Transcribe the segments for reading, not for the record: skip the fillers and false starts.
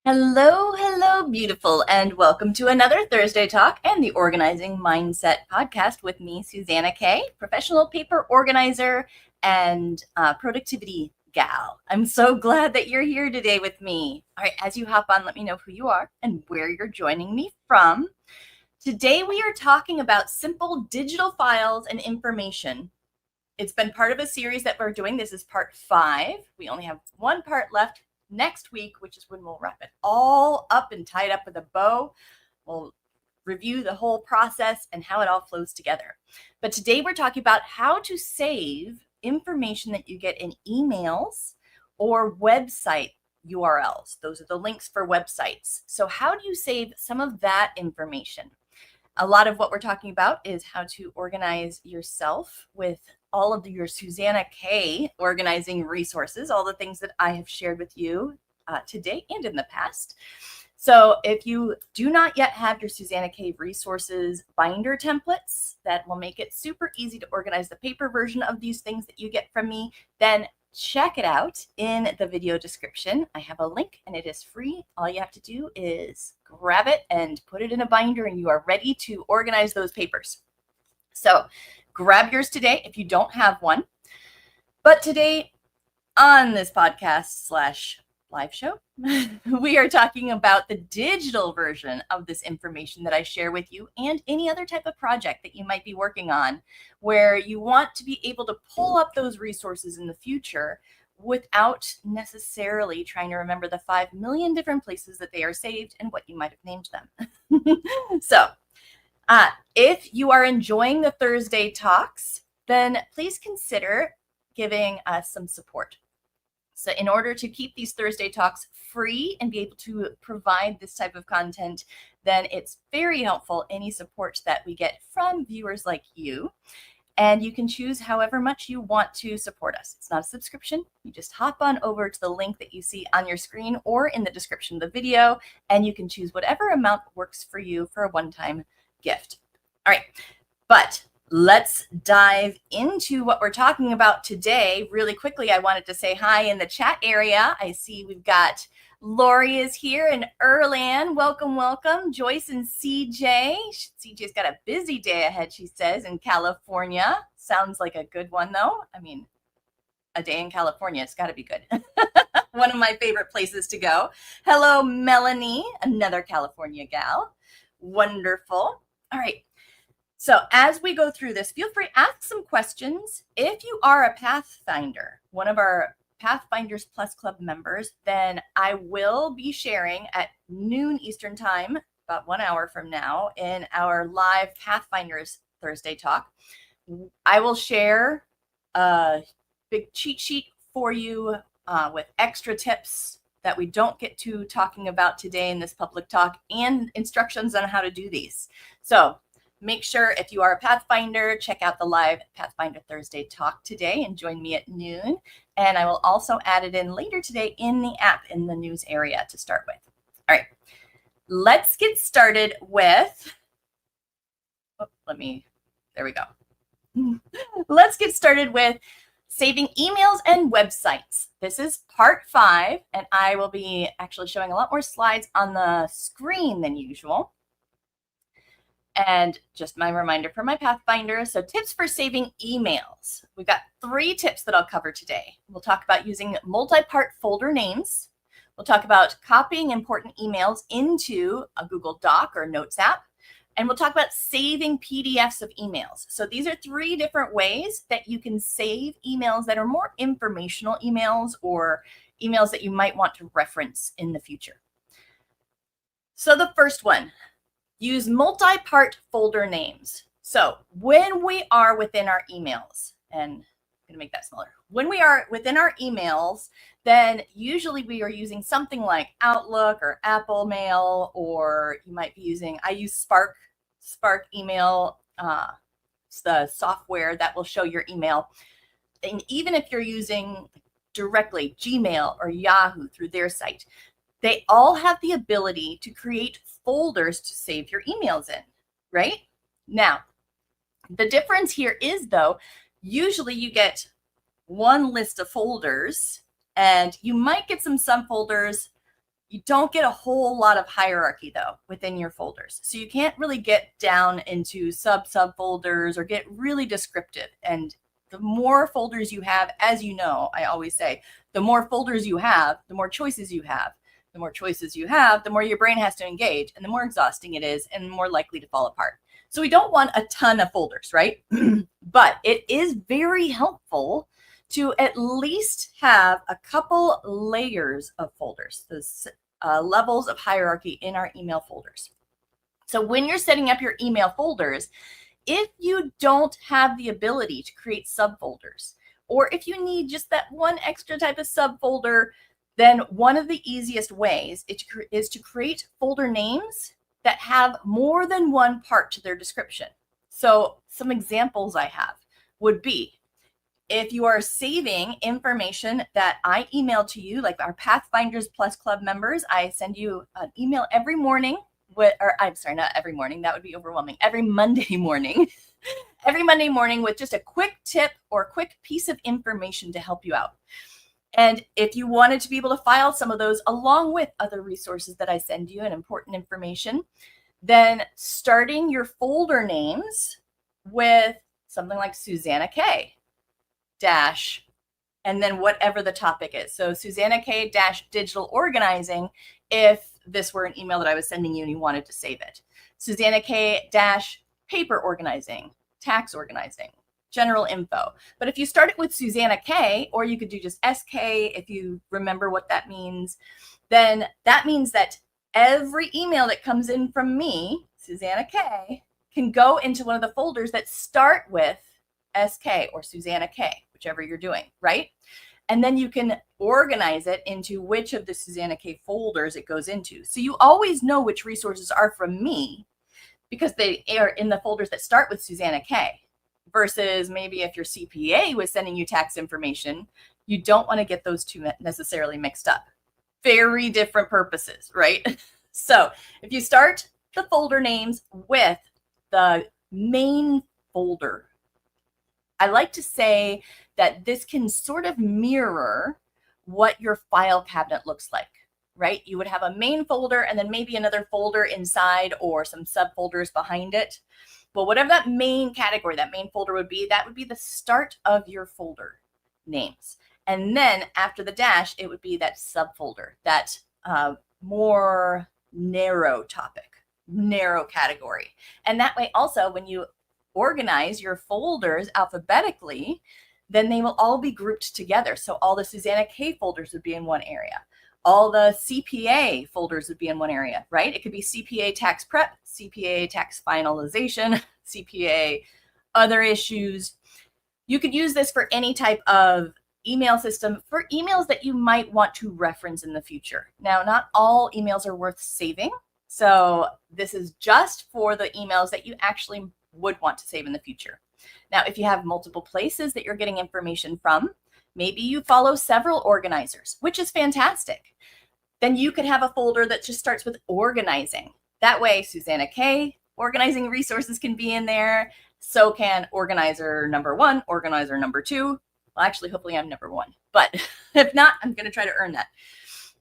Hello, hello, beautiful, and welcome to another Thursday Talk and the Organizing Mindset podcast with me, Suzanna Kaye, professional paper organizer and productivity gal. I'm so glad that you're here today with me. All right, as you hop on, let me know who you are and where you're joining me from. Today, we are talking about simple digital files and information. It's been part of a series that we're doing. This is part 5. We only have one part left next week, which is when we'll wrap it all up and tie it up with a bow. We'll review the whole process and how it all flows together. But today we're talking about how to save information that you get in emails or website URLs. Those are the links for websites. So how do you save some of that information? A lot of what we're talking about is how to organize yourself with all of your Suzanna Kaye organizing resources, all the things that I have shared with you today and in the past. So if you do not yet have your Suzanna Kaye resources binder templates that will make it super easy to organize the paper version of these things that you get from me, then check it out in the video description. I have a link and it is free. All you have to do is grab it and put it in a binder and you are ready to organize those papers. So grab yours today if you don't have one. But today on this podcast / live show, we are talking about the digital version of this information that I share with you and any other type of project that you might be working on where you want to be able to pull up those resources in the future without necessarily trying to remember the 5 million different places that they are saved and what you might have named them. So if you are enjoying the Thursday talks, then please consider giving us some support. So in order to keep these Thursday talks free and be able to provide this type of content, then it's very helpful any support that we get from viewers like you. And you can choose however much you want to support us. It's not a subscription. You just hop on over to the link that you see on your screen or in the description of the video, and you can choose whatever amount works for you for a one-time gift. All right, but let's dive into what we're talking about today. Really quickly, I wanted to say hi in the chat area. I see we've got Lori is here and Erlan. Welcome, welcome. Joyce and CJ. CJ's got a busy day ahead, she says, in California. Sounds like a good one, though. I mean, a day in California, it's got to be good. One of my favorite places to go. Hello, Melanie, another California gal. Wonderful. All right. So as we go through this, feel free to ask some questions. If you are a Pathfinder, one of our Pathfinders Plus Club members, then I will be sharing at noon Eastern time, about 1 hour from now, in our live Pathfinders Thursday talk. I will share a big cheat sheet for you with extra tips that we don't get to talking about today in this public talk and instructions on how to do these. So make sure if you are a Pathfinder, check out the live Pathfinder Thursday talk today and join me at noon. And I will also add it in later today in the app in the news area to start with. All right, let's get started with, there we go. Let's get started with saving emails and websites. This is part 5, and I will be actually showing a lot more slides on the screen than usual. And just my reminder for my Pathfinder. So tips for saving emails. We've got 3 tips that I'll cover today. We'll talk about using multi-part folder names. We'll talk about copying important emails into a Google Doc or Notes app. And we'll talk about saving PDFs of emails. So these are 3 different ways that you can save emails that are more informational emails or emails that you might want to reference in the future. So the first one, use multi-part folder names. So when we are within our emails, and I'm going to make that smaller. When we are within our emails, then usually we are using something like Outlook or Apple Mail, or you might be using, I use Spark email. It's the software that will show your email. And even if you're using directly Gmail or Yahoo through their site, they all have the ability to create folders to save your emails in, right? Now, the difference here is, though, usually you get one list of folders, and you might get some subfolders You don't get a whole lot of hierarchy though within your folders. So you can't really get down into subfolders or get really descriptive. And the more folders you have, as you know, I always say, the more folders you have, the more choices you have. The more choices you have, the more your brain has to engage, and the more exhausting it is and more likely to fall apart. So we don't want a ton of folders, right? But it is very helpful to at least have a couple layers of folders, those levels of hierarchy in our email folders. So when you're setting up your email folders, if you don't have the ability to create subfolders, or if you need just that one extra type of subfolder, then one of the easiest ways is to create folder names that have more than one part to their description. So some examples I have would be, if you are saving information that I email to you, like our Pathfinders Plus Club members, I send you an email every morning I'm sorry, not every morning, that would be overwhelming, every Monday morning, every Monday morning with just a quick tip or a quick piece of information to help you out. And if you wanted to be able to file some of those along with other resources that I send you and important information, then starting your folder names with something like Suzanna Kaye dash, and then whatever the topic is. So Suzanna Kaye dash digital organizing, if this were an email that I was sending you and you wanted to save it. Suzanna Kaye dash paper organizing, tax organizing, general info. But if you start it with Suzanna Kaye, or you could do just SK if you remember what that means, then that means that every email that comes in from me, Suzanna Kaye, can go into one of the folders that start with SK or Suzanna Kaye, whichever you're doing, right? And then you can organize it into which of the Suzanna Kaye folders it goes into. So you always know which resources are from me because they are in the folders that start with Suzanna Kaye, versus maybe if your CPA was sending you tax information, you don't want to get those two necessarily mixed up. Very different purposes, right? So if you start the folder names with the main folder, I like to say that this can sort of mirror what your file cabinet looks like, right? You would have a main folder and then maybe another folder inside or some subfolders behind it. Well, whatever that main category, that main folder would be, that would be the start of your folder names. And then after the dash, it would be that subfolder, that more narrow topic, narrow category. And that way also, when you organize your folders alphabetically, then they will all be grouped together. So all the Suzanna Kaye folders would be in one area. All the CPA folders would be in one area, right? It could be CPA tax prep, CPA tax finalization, CPA other issues. You could use this for any type of email system, for emails that you might want to reference in the future. Now, not all emails are worth saving. So this is just for the emails that you actually would want to save in the future. Now, if you have multiple places that you're getting information from, maybe you follow several organizers, which is fantastic. Then you could have a folder that just starts with organizing. That way, Suzanna Kaye organizing resources can be in there. So can organizer number 1, organizer number 2. Well, actually, hopefully I'm number 1. But if not, I'm going to try to earn that.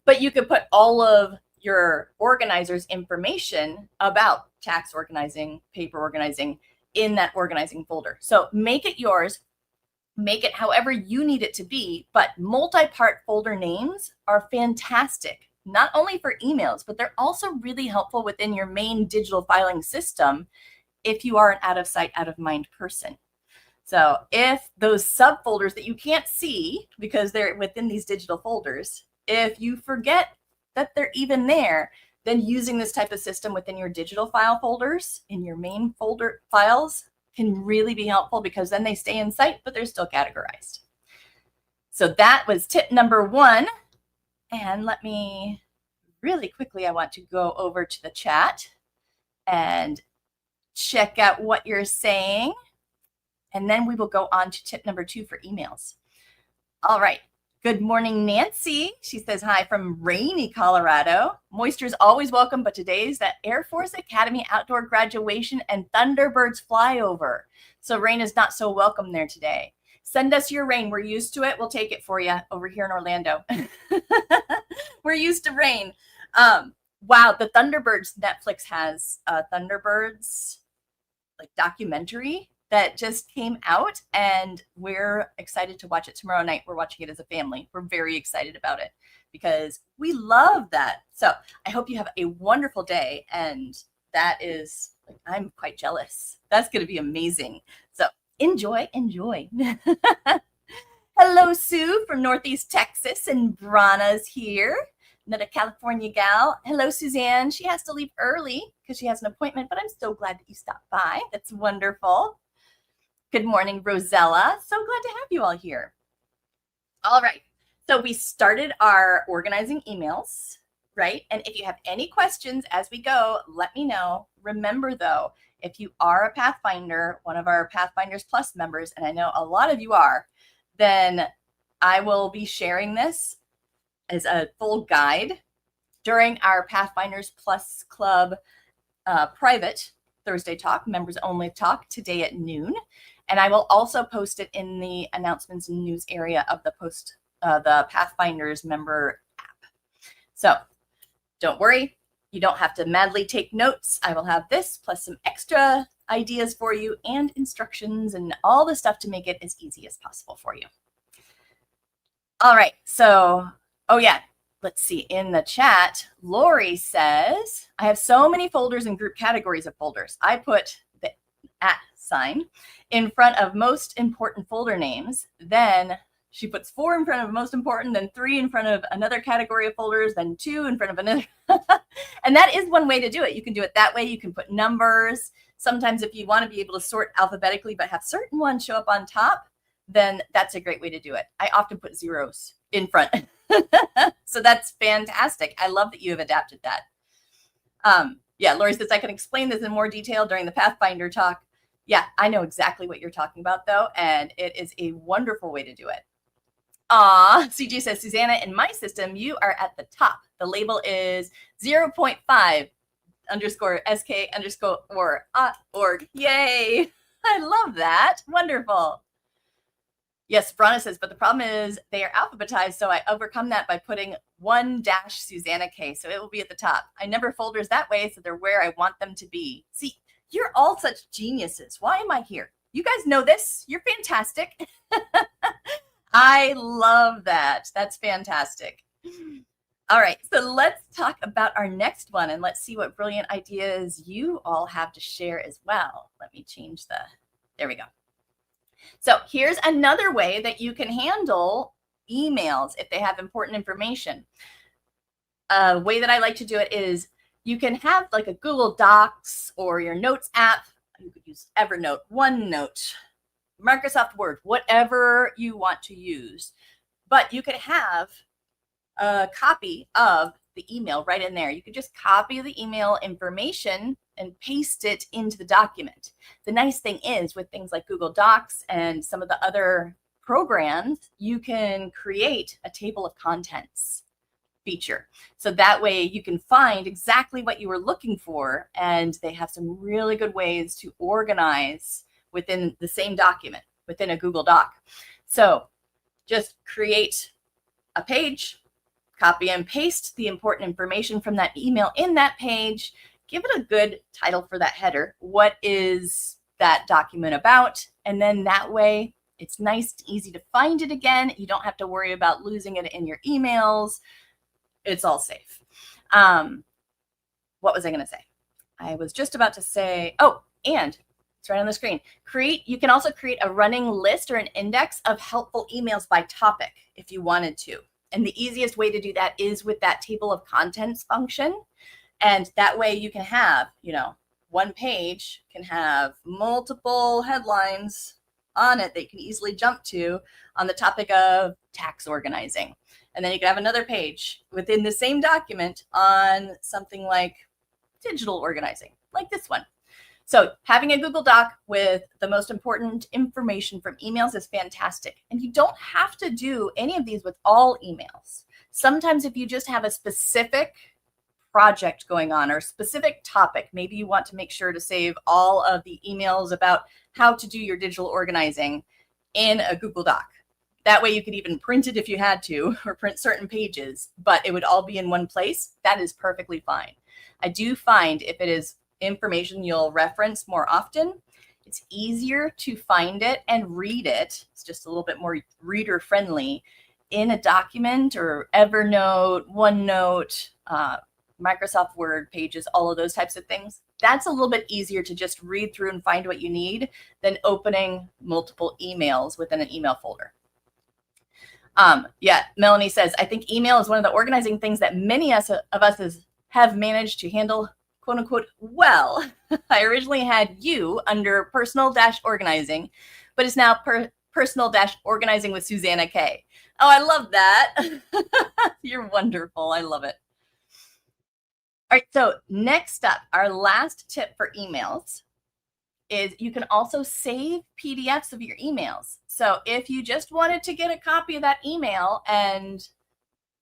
But you could put all of your organizer's information about tax organizing, paper organizing in that organizing folder. So make it yours. Make it however you need it to be, but multi-part folder names are fantastic, not only for emails, but they're also really helpful within your main digital filing system if you are an out of sight, out of mind person. So if those subfolders that you can't see because they're within these digital folders, if you forget that they're even there, then using this type of system within your digital file folders in your main folder files can really be helpful, because then they stay in sight, but they're still categorized. So that was tip number 1. And let me really quickly, I want to go over to the chat and check out what you're saying. And then we will go on to tip number 2 for emails. All right. Good morning, Nancy. She says hi from rainy Colorado. Moisture is always welcome, but today's the Air Force Academy outdoor graduation and Thunderbirds flyover. So rain is not so welcome there today. Send us your rain. We're used to it. We'll take it for you over here in Orlando. We're used to rain. Wow, the Thunderbirds, Netflix has Thunderbirds like documentary that just came out, and we're excited to watch it tomorrow night. We're watching it as a family. We're very excited about it because we love that. So I hope you have a wonderful day, and that is like, I'm quite jealous. That's going to be amazing. So enjoy. Hello, Sue from Northeast Texas, and Brana's here. Another California gal. Hello, Suzanne. She has to leave early because she has an appointment, but I'm so glad that you stopped by. That's wonderful. Good morning, Rosella. So glad to have you all here. All right. So we started our organizing emails, right? And if you have any questions as we go, let me know. Remember, though, if you are a Pathfinder, one of our Pathfinders Plus members, and I know a lot of you are, then I will be sharing this as a full guide during our Pathfinders Plus Club private Thursday talk, members only talk today at noon. And I will also post it in the announcements and news area of the Pathfinders member app. So don't worry, you don't have to madly take notes. I will have this plus some extra ideas for you and instructions and all the stuff to make it as easy as possible for you. All right, so, oh yeah, let's see, in the chat, Lori says, I have so many folders and group categories of folders. I put the @ sign in front of most important folder names. Then she puts 4 in front of most important, then 3 in front of another category of folders, then 2 in front of another. And that is one way to do it. You can do it that way. You can put numbers. Sometimes if you want to be able to sort alphabetically, but have certain ones show up on top, then that's a great way to do it. I often put zeros in front. So that's fantastic. I love that you have adapted that. Yeah, Lori says, I can explain this in more detail during the Pathfinder talk. Yeah, I know exactly what you're talking about, though, and it is a wonderful way to do it. CG says, Susanna, in my system, you are at the top. The label is 0.5 underscore SK underscore org. Yay. I love that. Wonderful. Yes, Brana says, but the problem is they are alphabetized, so I overcome that by putting 1 - Suzanna Kaye, so it will be at the top. I number folders that way, so they're where I want them to be. See, you're all such geniuses. Why am I here? You guys know this. You're fantastic. I love that. That's fantastic. All right, so let's talk about our next one, and let's see what brilliant ideas you all have to share as well. Let me change there we go. So here's another way that you can handle emails if they have important information. A way that I like to do it is you can have like a Google Docs or your Notes app. You could use Evernote, OneNote, Microsoft Word, whatever you want to use. But you could have a copy of the email right in there. You could just copy the email information and paste it into the document. The nice thing is with things like Google Docs and some of the other programs, you can create a table of contents feature. So that way you can find exactly what you were looking for, and they have some really good ways to organize within the same document, within a Google Doc. So just create a page, copy and paste the important information from that email in that page, give it a good title for that header. What is that document about? And then that way it's nice and easy to find it again. You don't have to worry about losing it in your emails. It's all safe. What was I going to say? I was just about to say, oh, and it's right on the screen. You can also create a running list or an index of helpful emails by topic if you wanted to. And the easiest way to do that is with that table of contents function. And that way you can have, one page can have multiple headlines on it that you can easily jump to on the topic of tax organizing. And then you can have another page within the same document on something like digital organizing, like this one. So having a Google Doc with the most important information from emails is fantastic. And you don't have to do any of these with all emails. Sometimes if you just have a specific project going on or a specific topic, maybe you want to make sure to save all of the emails about how to do your digital organizing in a Google Doc. That way you could even print it if you had to, or print certain pages, but it would all be in one place. That is perfectly fine. I do find if it is information you'll reference more often, it's easier to find it and read it. It's just a little bit more reader friendly in a document or Evernote, OneNote, Microsoft Word pages, all of those types of things. That's a little bit easier to just read through and find what you need than opening multiple emails within an email folder. Yeah, Melanie says, I think email is one of the organizing things that many of us have managed to handle, quote unquote, well. I originally had you under personal-organizing, but it's now personal-organizing with Suzanna Kaye. Oh, I love that. You're wonderful. I love it. All right, so next up, our last tip for emails is you can also save PDFs of your emails. So if you just wanted to get a copy of that email and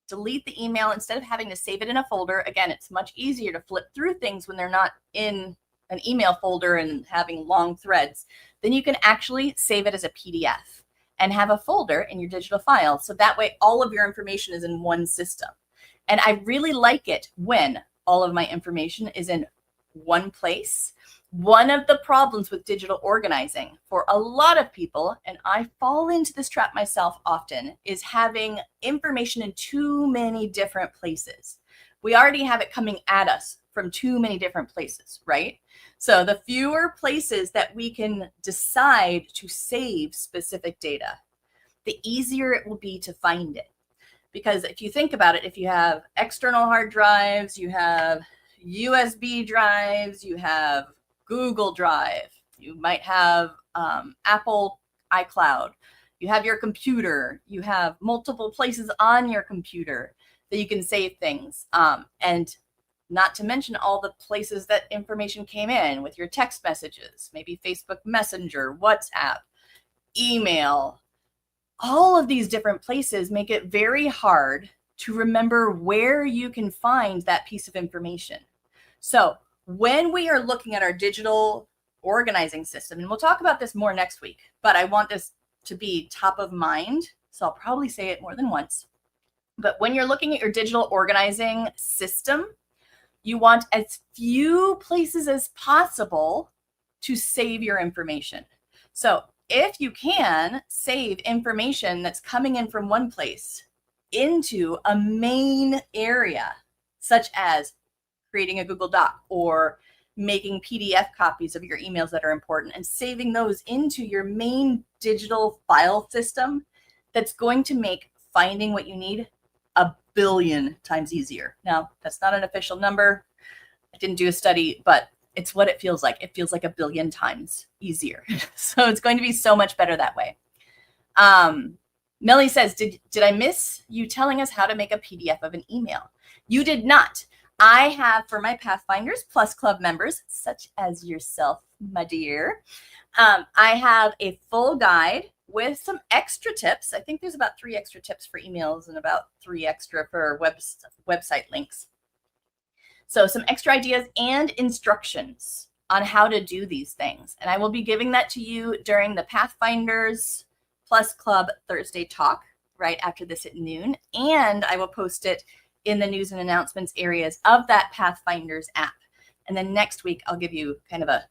delete the email instead of having to save it in a folder, again, it's much easier to flip through things when they're not in an email folder and having long threads, then you can actually save it as a PDF and have a folder in your digital file. So that way all of your information is in one system. And I really like it when all of my information is in one place. One of the problems with digital organizing for a lot of people, and I fall into this trap myself often, is having information in too many different places. We already have it coming at us from too many different places, right? So the fewer places that we can decide to save specific data, the easier it will be to find it. Because if you think about it, if you have external hard drives, you have USB drives, you have Google Drive, you might have Apple iCloud, you have your computer, you have multiple places on your computer that you can save things. And not to mention all the places that information came in with your text messages, maybe Facebook Messenger, WhatsApp, email. All of these different places make it very hard to remember where you can find that piece of information. So when we are looking at our digital organizing system, and we'll talk about this more next week, but I want this to be top of mind, so I'll probably say it more than once. But when you're looking at your digital organizing system, you want as few places as possible to save your information. So if you can save information that's coming in from one place into a main area, such as creating a Google Doc or making PDF copies of your emails that are important and saving those into your main digital file system, that's going to make finding what you need a billion times easier. Now, that's not an official number. I didn't do a study, but it's what it feels like. It feels like a billion times easier. So it's going to be so much better that way. Millie says, did I miss you telling us how to make a PDF of an email? You did not. I have, for my Pathfinders Plus Club members, such as yourself, my dear, I have a full guide with some extra tips. I think there's about 3 extra tips for emails and about 3 extra for website links. So some extra ideas and instructions on how to do these things. And I will be giving that to you during the Pathfinders Plus Club Thursday talk right after this at noon. And I will post it in the news and announcements areas of that Pathfinders app. And then next week, I'll give you kind of a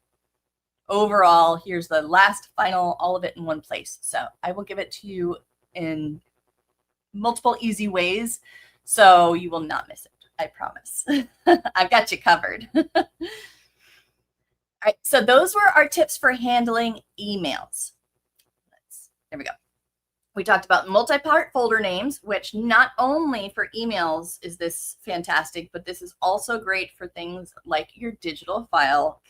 overall, here's the last final, all of it in one place. So I will give it to you in multiple easy ways, so you will not miss it. I promise. I've got you covered. All right, so those were our tips for handling emails. There we go. We talked about multi-part folder names, which not only for emails is this fantastic, but this is also great for things like your digital file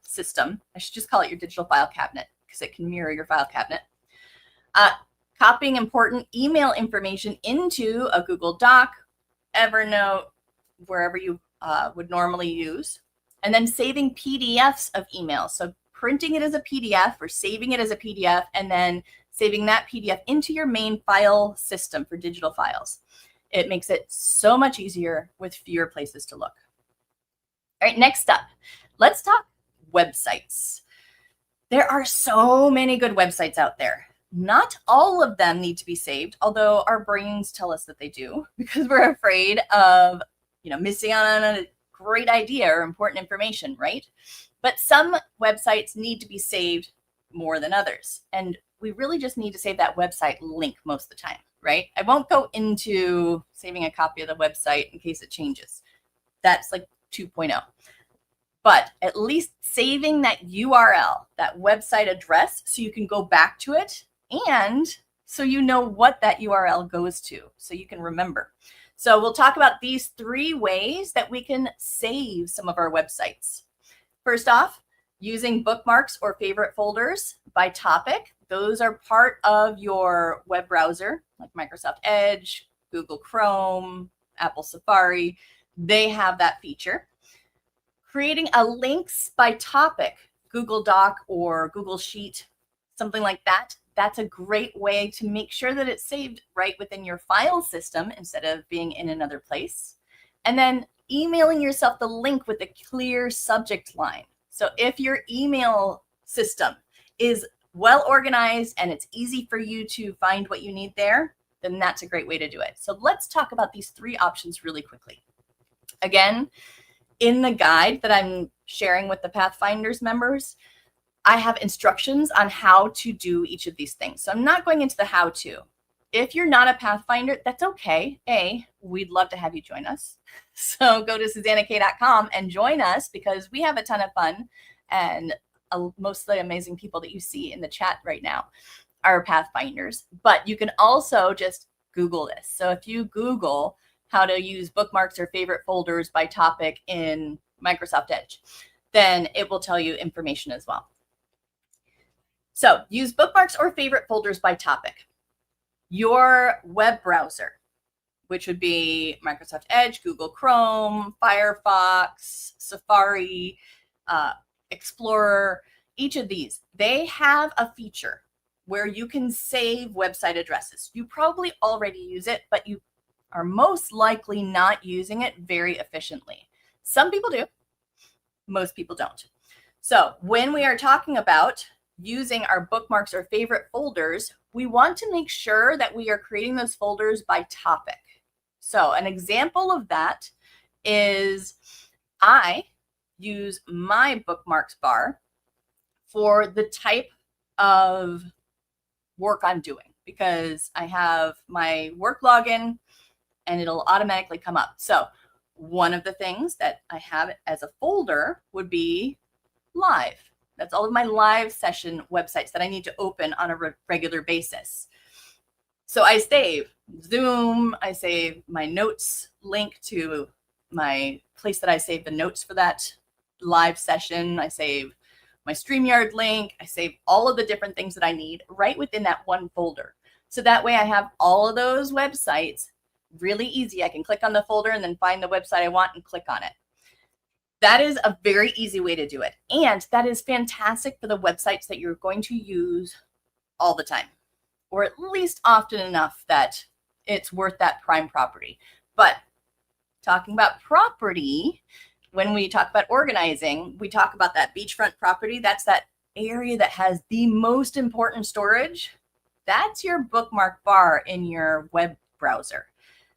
system. I should just call it your digital file cabinet because it can mirror your file cabinet. Copying important email information into a Google Doc, Evernote, wherever you would normally use, and then saving PDFs of emails. So printing it as a PDF or saving it as a PDF and then saving that PDF into your main file system for digital files. It makes it so much easier with fewer places to look. All right, next up, let's talk websites. There are so many good websites out there. Not all of them need to be saved, although our brains tell us that they do, because we're afraid of, missing out on a great idea or important information, right? But some websites need to be saved more than others. And we really just need to save that website link most of the time, right? I won't go into saving a copy of the website in case it changes. That's like 2.0. But at least saving that URL, that website address, so you can go back to it, and so you know what that URL goes to, so you can remember. So we'll talk about these 3 ways that we can save some of our websites. First off, using bookmarks or favorite folders by topic. Those are part of your web browser, like Microsoft Edge, Google Chrome, Apple Safari. They have that feature. Creating a links by topic, Google Doc or Google Sheet, something like that. That's a great way to make sure that it's saved right within your file system instead of being in another place. And then emailing yourself the link with a clear subject line. So if your email system is well organized and it's easy for you to find what you need there, then that's a great way to do it. So let's talk about these 3 options really quickly. Again, in the guide that I'm sharing with the Pathfinders members, I have instructions on how to do each of these things. So I'm not going into the how-to. If you're not a Pathfinder, that's okay. We'd love to have you join us. So go to SuzannaKaye.com and join us, because we have a ton of fun, and most of the amazing people that you see in the chat right now are Pathfinders. But you can also just Google this. So if you Google how to use bookmarks or favorite folders by topic in Microsoft Edge, then it will tell you information as well. So use bookmarks or favorite folders by topic. Your web browser, which would be Microsoft Edge, Google Chrome, Firefox, Safari, Explorer, each of these, they have a feature where you can save website addresses. You probably already use it, but you are most likely not using it very efficiently. Some people do, most people don't. So when we are talking about using our bookmarks or favorite folders, we want to make sure that we are creating those folders by topic. So an example of that is I use my bookmarks bar for the type of work I'm doing, because I have my work login and it'll automatically come up. So one of the things that I have as a folder would be live. That's all of my live session websites that I need to open on a regular basis. So I save Zoom, I save my notes link to my place that I save the notes for that live session. I save my StreamYard link. I save all of the different things that I need right within that one folder. So that way I have all of those websites really easy. I can click on the folder and then find the website I want and click on it. That is a very easy way to do it. And that is fantastic for the websites that you're going to use all the time, or at least often enough that it's worth that prime property. But talking about property, when we talk about organizing, we talk about that beachfront property. That's that area that has the most important storage. That's your bookmark bar in your web browser.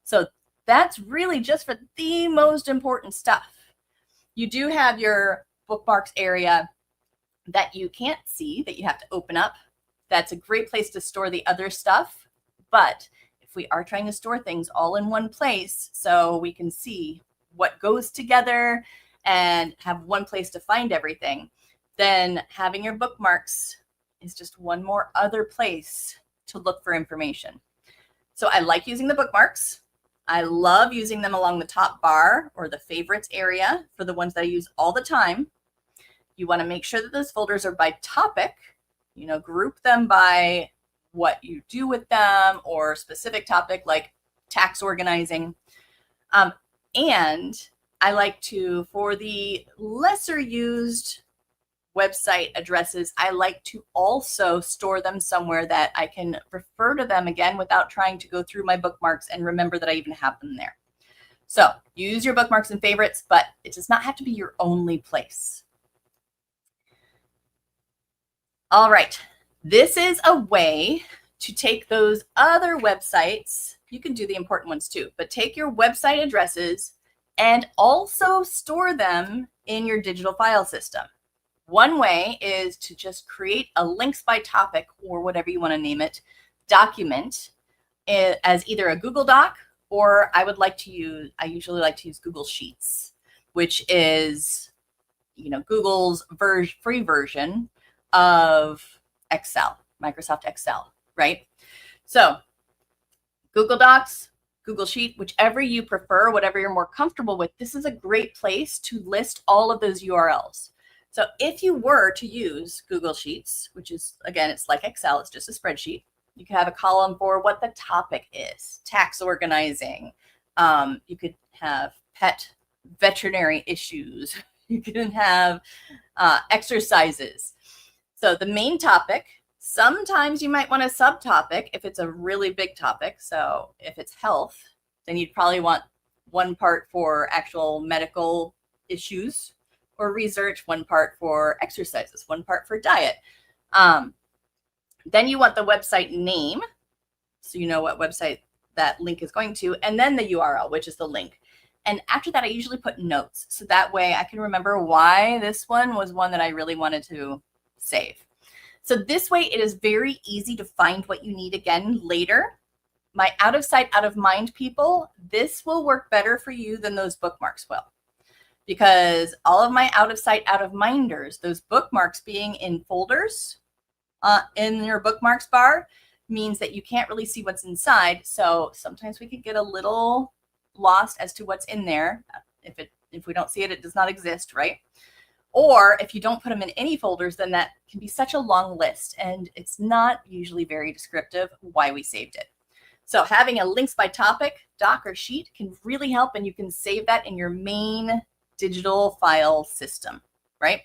So that's really just for the most important stuff. You do have your bookmarks area that you can't see, that you have to open up. That's a great place to store the other stuff. But if we are trying to store things all in one place so we can see what goes together and have one place to find everything, then having your bookmarks is just one more other place to look for information. So I like using the bookmarks. I love using them along the top bar or the favorites area for the ones that I use all the time. You want to make sure that those folders are by topic, group them by what you do with them or specific topic like tax organizing. And I like to, for the lesser used website addresses, I like to also store them somewhere that I can refer to them again without trying to go through my bookmarks and remember that I even have them there. So use your bookmarks and favorites, but it does not have to be your only place. All right, This is a way to take those other websites. You can do the important ones too, but take your website addresses and also store them in your digital file system. One way is to just create a links by topic, or whatever you want to name it, document as either a Google Doc, or I usually like to use Google Sheets, which is, Google's free version of Excel, Microsoft Excel, right? So Google Docs, Google Sheet, whichever you prefer, whatever you're more comfortable with, this is a great place to list all of those URLs. So if you were to use Google Sheets, which is, again, it's like Excel, it's just a spreadsheet, you could have a column for what the topic is, tax organizing. You could have pet veterinary issues. You can have exercises. So the main topic, sometimes you might want a subtopic if it's a really big topic. So if it's health, then you'd probably want one part for actual medical issues or research, one part for exercises, one part for diet. Then you want the website name, so you know what website that link is going to, and then the URL, which is the link. And after that, I usually put notes, so that way I can remember why this one was one that I really wanted to save. So this way, it is very easy to find what you need again later. My out of sight, out of mind people, this will work better for you than those bookmarks will. Because all of my out of sight, out of minders, those bookmarks being in folders in your bookmarks bar, means that you can't really see what's inside. So sometimes we can get a little lost as to what's in there. If we don't see it, it does not exist, right? Or if you don't put them in any folders, then that can be such a long list, and it's not usually very descriptive why we saved it. So having a links by topic, doc, or sheet can really help, and you can save that in your main digital file system, right?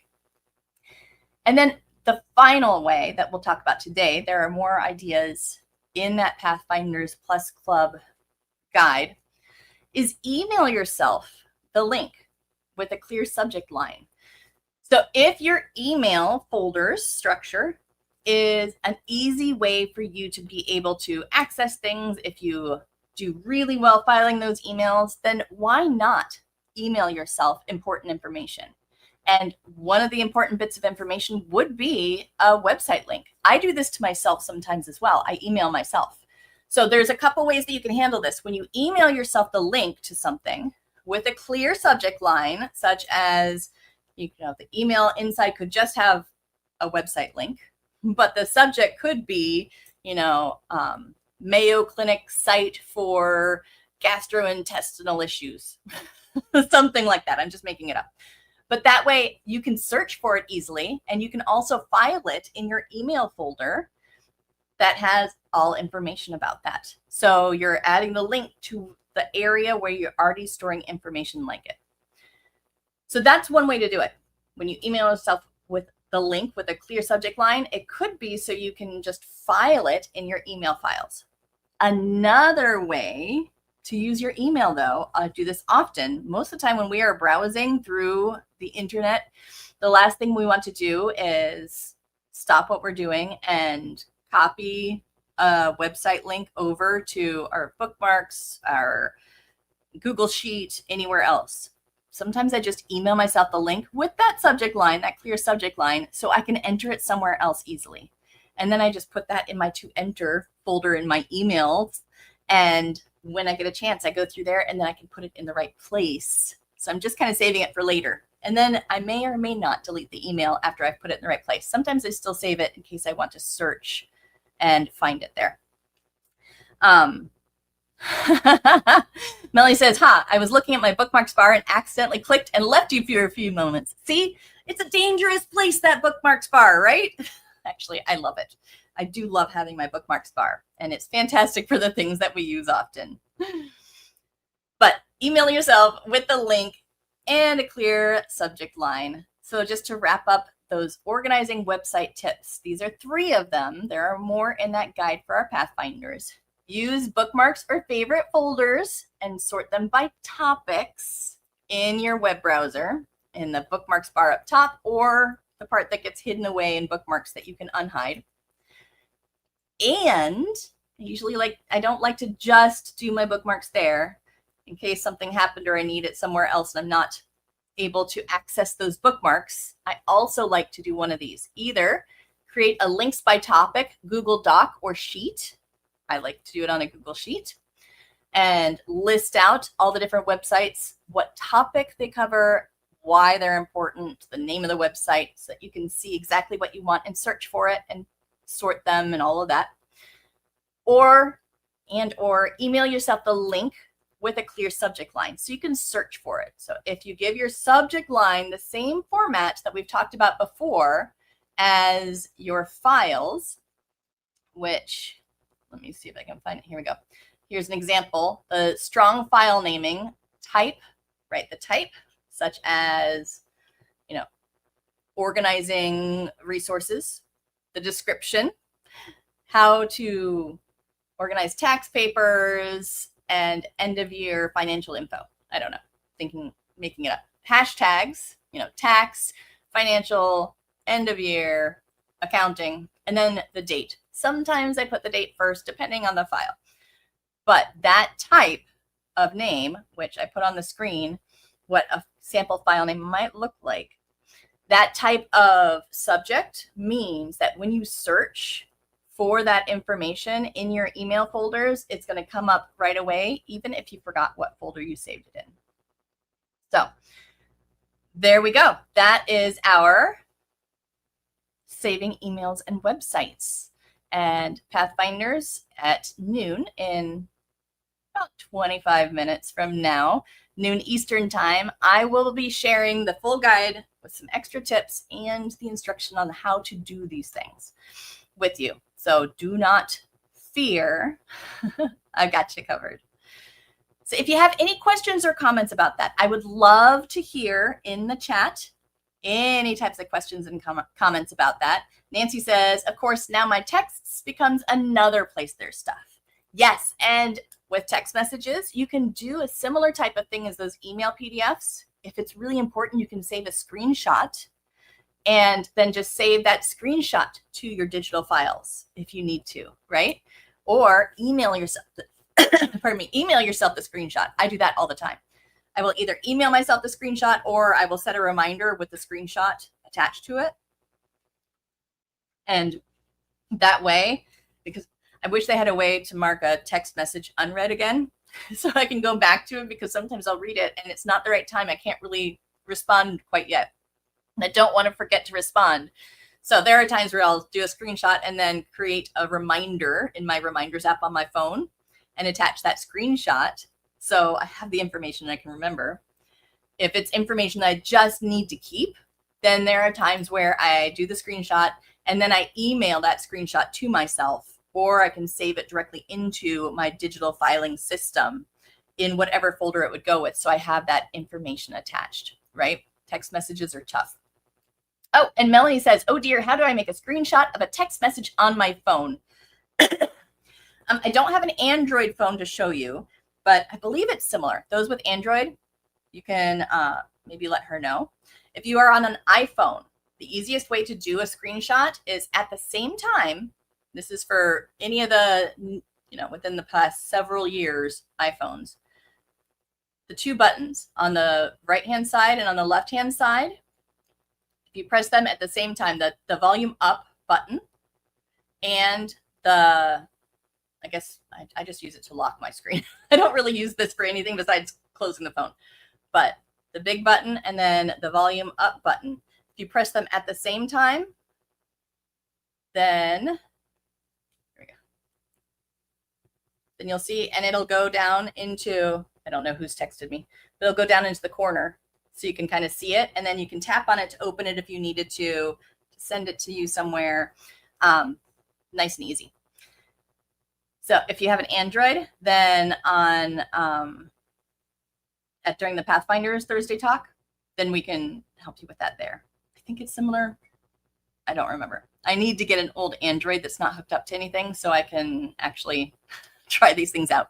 And then the final way that we'll talk about today, there are more ideas in that Pathfinders Plus Club guide, is email yourself the link with a clear subject line. So if your email folders structure is an easy way for you to be able to access things, if you do really well filing those emails, then why not email yourself important information? And one of the important bits of information would be a website link. I do this to myself sometimes as well. I email myself. So there's a couple ways that you can handle this. When you email yourself the link to something with a clear subject line, such as, the email inside could just have a website link, but the subject could be, Mayo Clinic site for gastrointestinal issues, something like that. I'm just making it up. But that way you can search for it easily, and you can also file it in your email folder that has all information about that. So you're adding the link to the area where you're already storing information like it. So that's one way to do it. When you email yourself with the link with a clear subject line, it could be so you can just file it in your email files. Another way to use your email, though, I do this often. Most of the time when we are browsing through the internet, the last thing we want to do is stop what we're doing and copy a website link over to our bookmarks, our Google Sheet, anywhere else. Sometimes I just email myself the link with that subject line, that clear subject line, so I can enter it somewhere else easily. And then I just put that in my to enter folder in my emails. And when I get a chance, I go through there and then I can put it in the right place. So I'm just kind of saving it for later. And then I may or may not delete the email after I've put it in the right place. Sometimes I still save it in case I want to search and find it there. Melanie says, I was looking at my bookmarks bar and accidentally clicked and left you for a few moments. See, it's a dangerous place, that bookmarks bar, right? Actually, I love it. I do love having my bookmarks bar, and it's fantastic for the things that we use often. But email yourself with the link and a clear subject line. So just to wrap up those organizing website tips, these are 3 of them. There are more in that guide for our Pathfinders. Use bookmarks or favorite folders and sort them by topics in your web browser in the bookmarks bar up top, or the part that gets hidden away in bookmarks that you can unhide. And I don't like to just do my bookmarks there in case something happened or I need it somewhere else and I'm not able to access those bookmarks. I also like to do one of these. Either create a links by topic Google Doc or sheet. I like to do it on a Google Sheet and list out all the different websites, what topic they cover, why they're important, the name of the website, so that you can see exactly what you want and search for it and sort them and all of that. Or email yourself the link with a clear subject line so you can search for it. So if you give your subject line the same format that we've talked about before as your files, which, let me see if I can find it. Here we go. Here's an example. The strong file naming type, right? The type, such as, organizing resources, the description, how to organize tax papers, and end of year financial info. I don't know, making it up. Hashtags, tax, financial, end of year, accounting, and then the date. Sometimes I put the date first, depending on the file. But that type of name, which I put on the screen, what a sample file name might look like, that type of subject means that when you search for that information in your email folders, it's going to come up right away, even if you forgot what folder you saved it in. So there we go. That is our saving emails and websites. And Pathfinders at noon, in about 25 minutes from now, noon Eastern time, I will be sharing the full guide with some extra tips and the instruction on how to do these things with you. So do not fear. I've got you covered. So if you have any questions or comments about that, I would love to hear in the chat any types of questions and comments about that. Nancy says, of course, now my texts becomes another place there's stuff. Yes, and with text messages, you can do a similar type of thing as those email PDFs. If it's really important, you can save a screenshot and then just save that screenshot to your digital files if you need to, right? Or email yourself email yourself the screenshot. I do that all the time. I will either email myself the screenshot or I will set a reminder with the screenshot attached to it. And that way, because I wish they had a way to mark a text message unread again so I can go back to it, because sometimes I'll read it and it's not the right time. I can't really respond quite yet. And I don't want to forget to respond. So there are times where I'll do a screenshot and then create a reminder in my reminders app on my phone and attach that screenshot so I have the information I can remember. If it's information that I just need to keep, then there are times where I do the screenshot and then I email that screenshot to myself, or I can save it directly into my digital filing system in whatever folder it would go with. So I have that information attached, right? Text messages are tough. Oh, and Melanie says, oh dear, how do I make a screenshot of a text message on my phone? I don't have an Android phone to show you, but I believe it's similar. Those with Android, you can maybe let her know. If you are on an iPhone, the easiest way to do a screenshot is at the same time. This is for any of the, within the past several years, iPhones. The two buttons on the right-hand side and on the left-hand side, if you press them at the same time, the volume up button and the, I guess I just use it to lock my screen. I don't really use this for anything besides closing the phone. But the big button and then the volume up button, if you press them at the same time, then here we go. Then you'll see, and it'll go down into, I don't know who's texted me, but it'll go down into the corner so you can kind of see it, and then you can tap on it to open it if you needed to send it to you somewhere. Nice and easy. So if you have an Android, then on during the Pathfinders Thursday talk, then we can help you with that there. I think it's similar. I don't remember. I need to get an old Android that's not hooked up to anything so I can actually try these things out.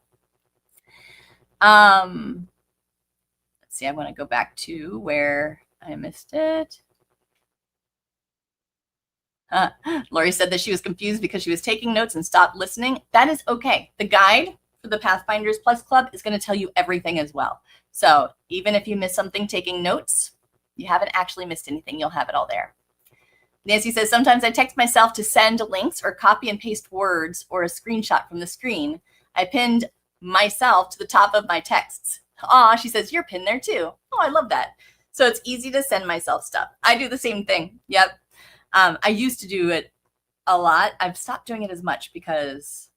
Let's see, I want to go back to where I missed it. Lori said that she was confused because she was taking notes and stopped listening. That is okay. The guide for the Pathfinders Plus Club is going to tell you everything as well. So even if you miss something taking notes, you haven't actually missed anything. You'll have it all there. Nancy says, sometimes I text myself to send links or copy and paste words or a screenshot from the screen. I pinned myself to the top of my texts. Aw, she says, you're pinned there too. Oh, I love that. So it's easy to send myself stuff. I do the same thing. Yep. I used to do it a lot. I've stopped doing it as much because,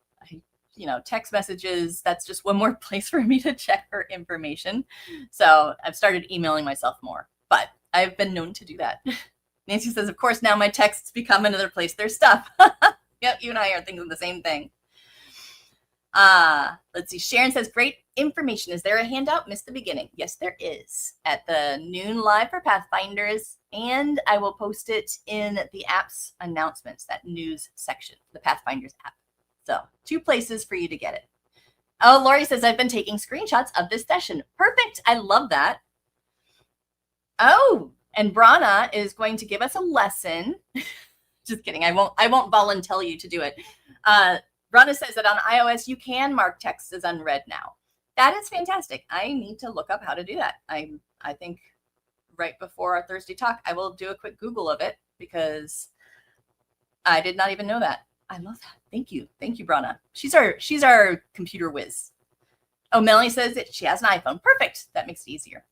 text messages, that's just one more place for me to check for information. So I've started emailing myself more, but I've been known to do that. Nancy says, of course, now my texts become another place there's stuff. Yep, you and I are thinking the same thing. Let's see. Sharon says, great information. Is there a handout? Missed the beginning. Yes, there is at the noon live for Pathfinders, and I will post it in the app's announcements, that news section, the Pathfinders app. So 2 places for you to get it. Oh, Lori says, I've been taking screenshots of this session. Perfect. I love that. Oh, and Brana is going to give us a lesson. Just kidding. I won't volunteer you to do it. Brana says that on iOS, you can mark text as unread now. That is fantastic. I need to look up how to do that. I think right before our Thursday talk, I will do a quick Google of it because I did not even know that. I love that. Thank you. Thank you, Brana. She's our computer whiz. Oh, Melanie says that she has an iPhone. Perfect. That makes it easier.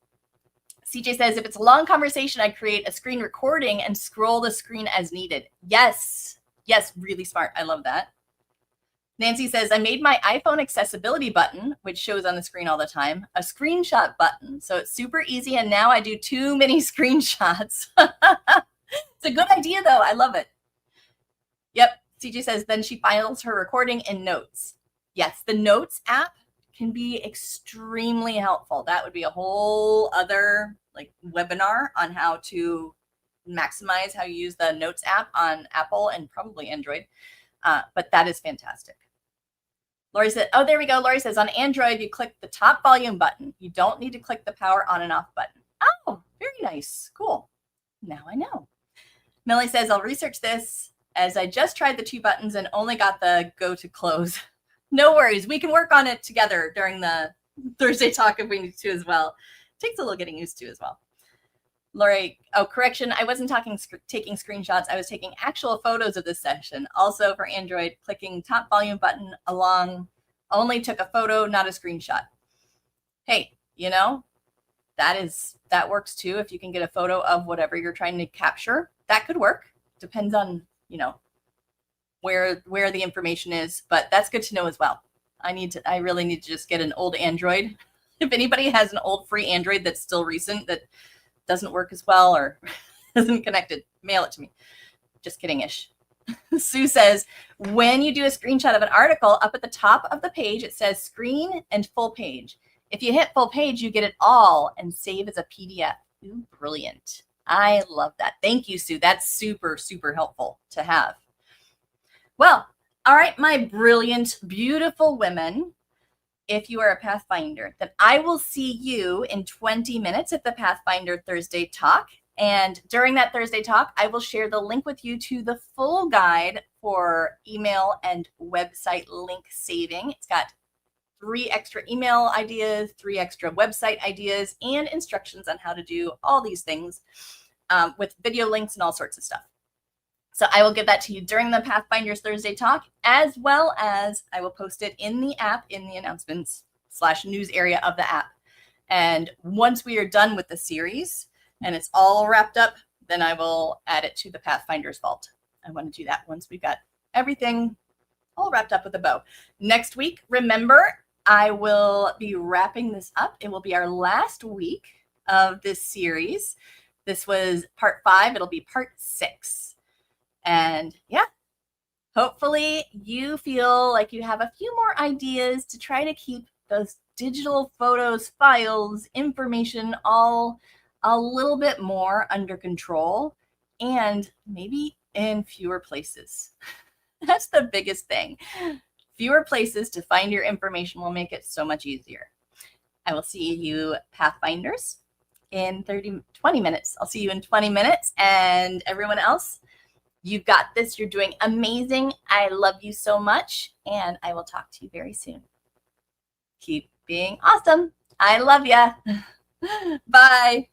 CJ says, if it's a long conversation, I create a screen recording and scroll the screen as needed. Yes. Yes, really smart. I love that. Nancy says, I made my iPhone accessibility button, which shows on the screen all the time, a screenshot button. So it's super easy. And now I do too many screenshots. It's a good idea, though. I love it. Yep. CJ says, then she files her recording in Notes. Yes, the Notes app can be extremely helpful. That would be a whole other webinar on how to maximize how you use the Notes app on Apple and probably Android. But that is fantastic. Lori said, oh, there we go. Lori says, on Android, you click the top volume button. You don't need to click the power on and off button. Oh, very nice. Cool. Now I know. Millie says, I'll research this as I just tried the 2 buttons and only got the go to close. No worries. We can work on it together during the Thursday talk if we need to as well. Takes a little getting used to as well. Lori, oh, correction. I wasn't taking screenshots. I was taking actual photos of this session. Also for Android, clicking top volume button along only took a photo, not a screenshot. Hey, that works too. If you can get a photo of whatever you're trying to capture, that could work. Depends on, where the information is, but that's good to know as well. I really need to just get an old Android. If anybody has an old free Android that's still recent that doesn't work as well or isn't connected, mail it to me. Just kidding-ish. Sue says, when you do a screenshot of an article, up at the top of the page, it says screen and full page. If you hit full page, you get it all and save as a PDF. Ooh, brilliant. I love that. Thank you, Sue. That's super, super helpful to have. Well, all right, my brilliant, beautiful women. If you are a Pathfinder, then I will see you in 20 minutes at the Pathfinder Thursday talk. And during that Thursday talk, I will share the link with you to the full guide for email and website link saving. It's got 3 extra email ideas, 3 extra website ideas, and instructions on how to do all these things with video links and all sorts of stuff. So I will give that to you during the Pathfinders Thursday talk, as well as I will post it in the app, in the announcements / news area of the app. And once we are done with the series and it's all wrapped up, then I will add it to the Pathfinders Vault. I want to do that once we've got everything all wrapped up with a bow. Next week, remember, I will be wrapping this up. It will be our last week of this series. This was part 5. It'll be part 6. And yeah, hopefully you feel like you have a few more ideas to try to keep those digital photos, files, information all a little bit more under control and maybe in fewer places. That's the biggest thing. Fewer places to find your information will make it so much easier. I will see you, Pathfinders, in 20 minutes. I'll see you in 20 minutes. And everyone else, You got this. You're doing amazing. I love you so much, and I will talk to you very soon. Keep being awesome. I love ya. Bye.